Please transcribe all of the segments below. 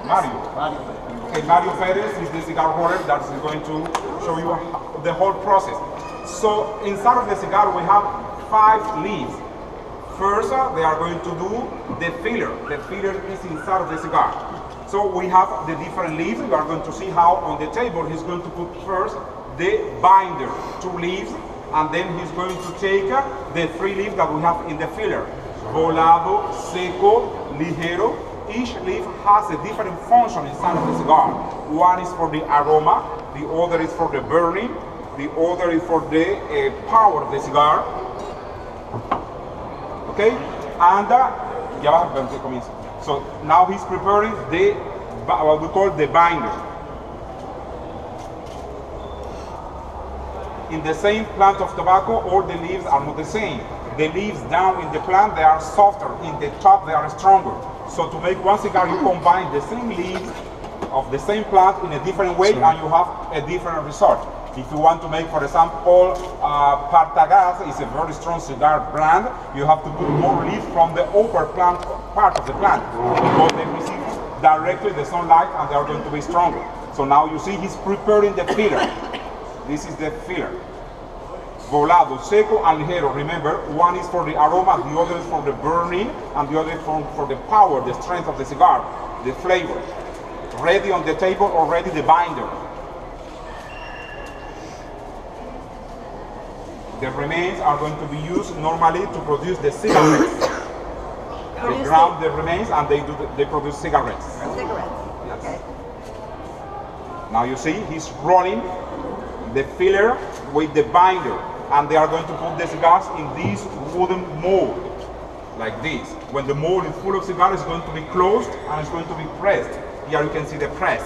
Mario. Okay, Mario Perez is the cigar roller that is going to show you the whole process. So inside of the cigar we have 5 leaves. First, they are going to do the filler. The filler is inside of the cigar. So we have the different leaves. We are going to see how on the table he's going to put first the binder, 2 leaves, and then he's going to take the 3 leaves that we have in the filler. Volado, seco, ligero. Each leaf has a different function inside of the cigar. One is for the aroma, the other is for the burning, the other is for the power of the cigar. Okay, and so now he's preparing the what we call the binder. In the same plant of tobacco, all the leaves are not the same. The leaves down in the plant, they are softer. In the top, they are stronger. So to make one cigar, you combine the same leaves of the same plant in a different way, and you have a different result. If you want to make, for example, Partagas is a very strong cigar brand, you have to put more leaves from the upper plant part of the plant, because they receive directly the sunlight and they are going to be stronger. So now you see he's preparing the filler. This is the filler. Volado, seco, and ligero. Remember, one is for the aroma, the other is for the burning, and the other is for the power, the strength of the cigar, the flavor. Ready on the table, already the binder. The remains are going to be used normally to produce the cigarettes. They ground the remains and they produce cigarettes. Yes. Okay. Now you see he's rolling the filler with the binder, and they are going to put the cigars in this wooden mold, like this. When the mold is full of cigars, it's going to be closed and it's going to be pressed. Here you can see the press.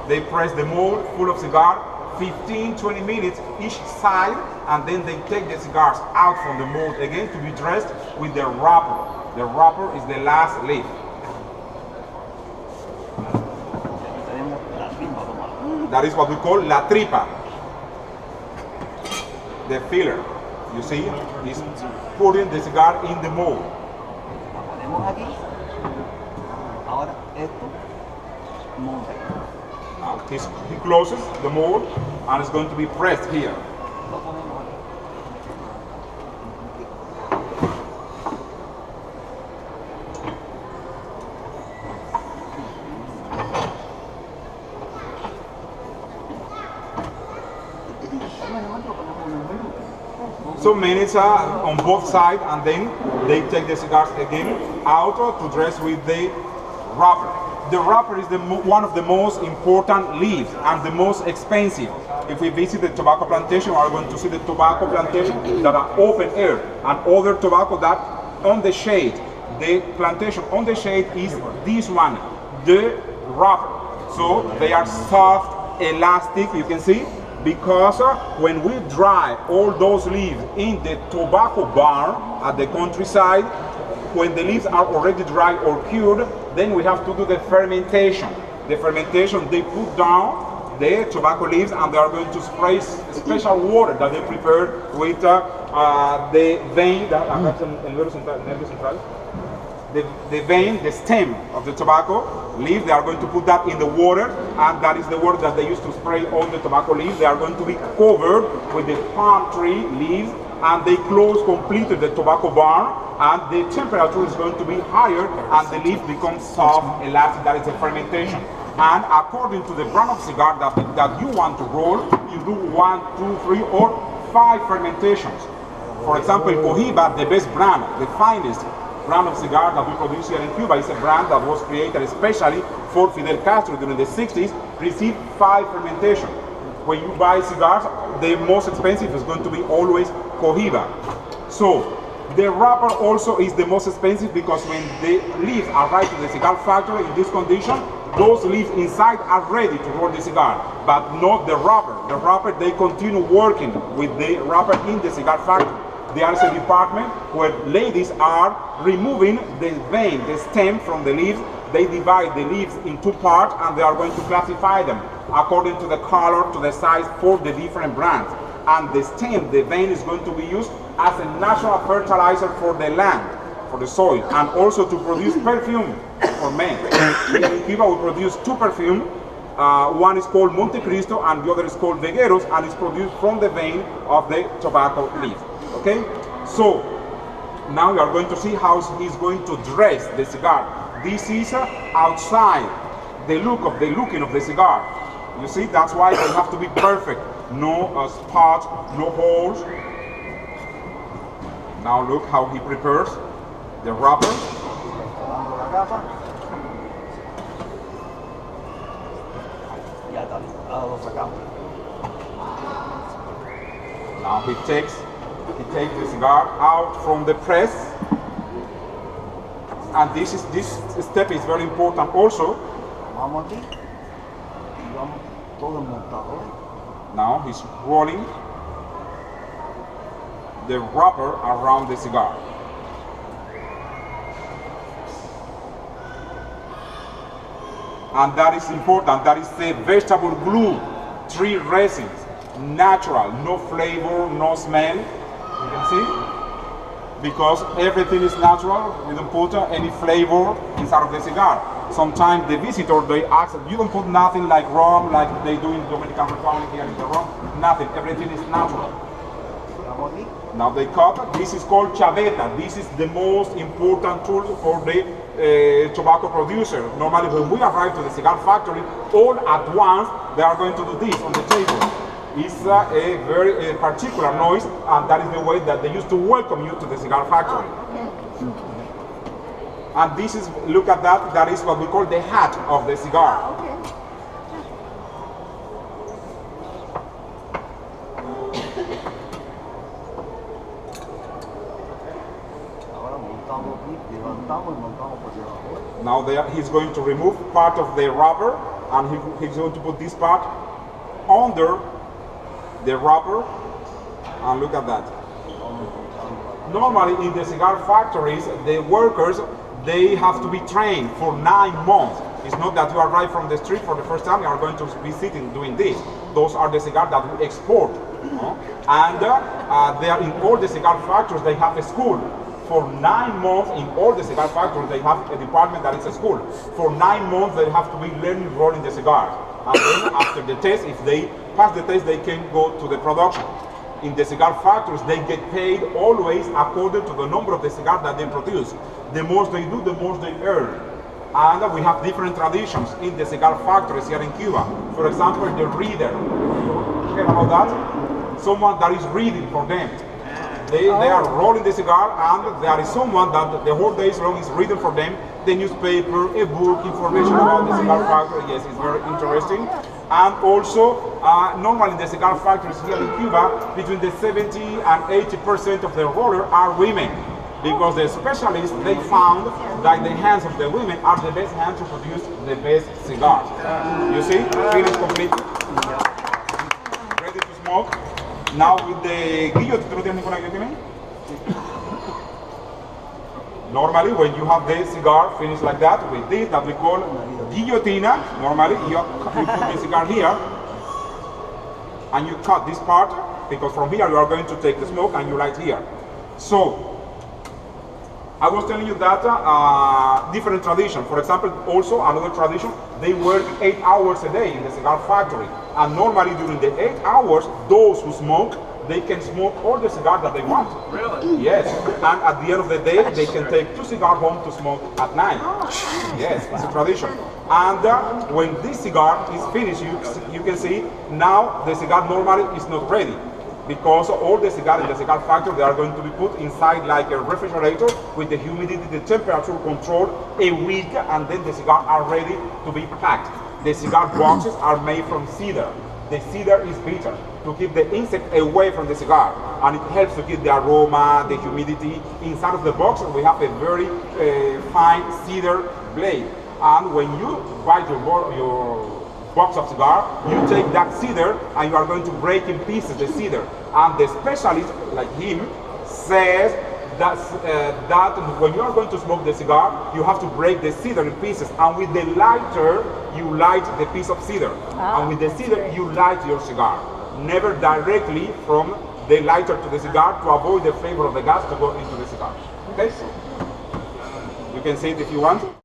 They press the mold full of cigar 15-20 minutes each side, and then they take the cigars out from the mold again to be dressed with the wrapper. The wrapper is the last leaf. That is what we call la tripa, the filler. You see, he's putting the cigar in the mold. Now he closes the mold and it's going to be pressed here. So minutes on both sides, and then they take the cigars again out to dress with the wrapper. The wrapper is one of the most important leaves and the most expensive. If we visit the tobacco plantation, we are going to see the tobacco plantation that are open air, and other tobacco that on the shade. The plantation on the shade is this one, the wrapper. So they are soft, elastic, you can see, because when we dry all those leaves in the tobacco barn at the countryside, when the leaves are already dry or cured, then we have to do the fermentation. The fermentation, they put down the tobacco leaves and they are going to spray special water that they prepare with the vein, the vein, the stem of the tobacco leaf. They are going to put that in the water, and that is the water that they use to spray on the tobacco leaves. They are going to be covered with the palm tree leaves, and they close completely the tobacco barn, and the temperature is going to be higher and the leaf becomes soft, elastic. That is the fermentation. And according to the brand of cigar that you want to roll, you do 1, 2, 3, or 5 fermentations. For example, Cohiba, the best brand, the finest brand of cigar that we produce here in Cuba, is a brand that was created especially for Fidel Castro during the 60s, received 5 fermentations. When you buy cigars, the most expensive is going to be always Cohiba. So the wrapper also is the most expensive, because when the leaves arrive to the cigar factory in this condition, those leaves inside are ready to roll the cigar, but not the wrapper. The wrapper, they continue working with the wrapper in the cigar factory. There is a department where ladies are removing the vein, the stem from the leaves. They divide the leaves in 2 parts, and they are going to classify them according to the color, to the size, for the different brands. And the stem, the vein, is going to be used as a natural fertilizer for the land. for the soil, and also to produce perfume for men. In Cuba we produce two perfumes. One is called Monte Cristo and the other is called Vegueros, and it's produced from the vein of the tobacco leaf. Okay? So now we are going to see how he's going to dress the cigar. This is outside the looking of the cigar. You see, that's why they have to be perfect. No spots, no holes. Now look how he prepares the wrapper. Now he takes the cigar out from the press, and this step is very important also. Now he's rolling the wrapper around the cigar. And that is important. That is the vegetable glue, 3 resins, natural, no flavor, no smell. You can see, because everything is natural. We don't put any flavor inside of the cigar. Sometimes the visitor, they ask, you don't put nothing like rum, like they do in Dominican Republic here in the rum. Nothing. Everything is natural. Now they cut. This is called chaveta. This is the most important tool for the tobacco producer. Normally when we arrive to the cigar factory, all at once they are going to do this on the table. It's a very particular noise, and that is the way that they used to welcome you to the cigar factory. And this is, look at that, that is what we call the hat of the cigar. Now he's going to remove part of the wrapper, and he's going to put this part under the wrapper, and look at that. Normally in the cigar factories, the workers, they have to be trained for 9 months. It's not that you arrive from the street for the first time, you are going to be sitting doing this. Those are the cigars that we export. And they are in all the cigar factories, they have a school. For 9 months in all the cigar factories, they have a department that is a school. For 9 months, they have to be learning rolling the cigars. And then after the test, if they pass the test, they can go to the production. In the cigar factories, they get paid always according to the number of the cigars that they produce. The more they do, the more they earn. And we have different traditions in the cigar factories here in Cuba. For example, the reader. You hear about that? Someone that is reading for them. They are rolling the cigar, and there is someone that the whole day long is reading for them the newspaper, a book, information about the cigar factory. Yes, it's very interesting. And also, normally in the cigar factories here in Cuba, between the 70 and 80% of the rollers are women, because the specialists, they found that the hands of the women are the best hands to produce the best cigars. You see, finished completely, ready to smoke. Now with the guillotine, ¿tú no tienes ninguna guillotina? Normally when you have the cigar finished like that, with this that we call guillotina, normally you put the cigar here and you cut this part, because from here you are going to take the smoke and you light here. So I was telling you that different tradition. For example, also another tradition, they work 8 hours a day in the cigar factory. And normally during the 8 hours, those who smoke, they can smoke all the cigars that they want. Really? Yes. And at the end of the day, they can take 2 cigars home to smoke at night. Yes, it's a tradition. And when this cigar is finished, you can see now the cigar normally is not ready, because all the cigars in the cigar factory, they are going to be put inside like a refrigerator with the humidity, the temperature control a week, and then the cigars are ready to be packed. The cigar boxes are made from cedar. The cedar is bitter to keep the insect away from the cigar, and it helps to keep the aroma, the humidity. Inside of the box, we have a very fine cedar blade, and when you bite your box of cigar, you take that cedar and you are going to break in pieces the cedar. And the specialist, like him, says that when you are going to smoke the cigar, you have to break the cedar in pieces, and with the lighter, you light the piece of cedar. And with the cedar, you light your cigar. Never directly from the lighter to the cigar, to avoid the flavor of the gas to go into the cigar. Okay? can see it if you want.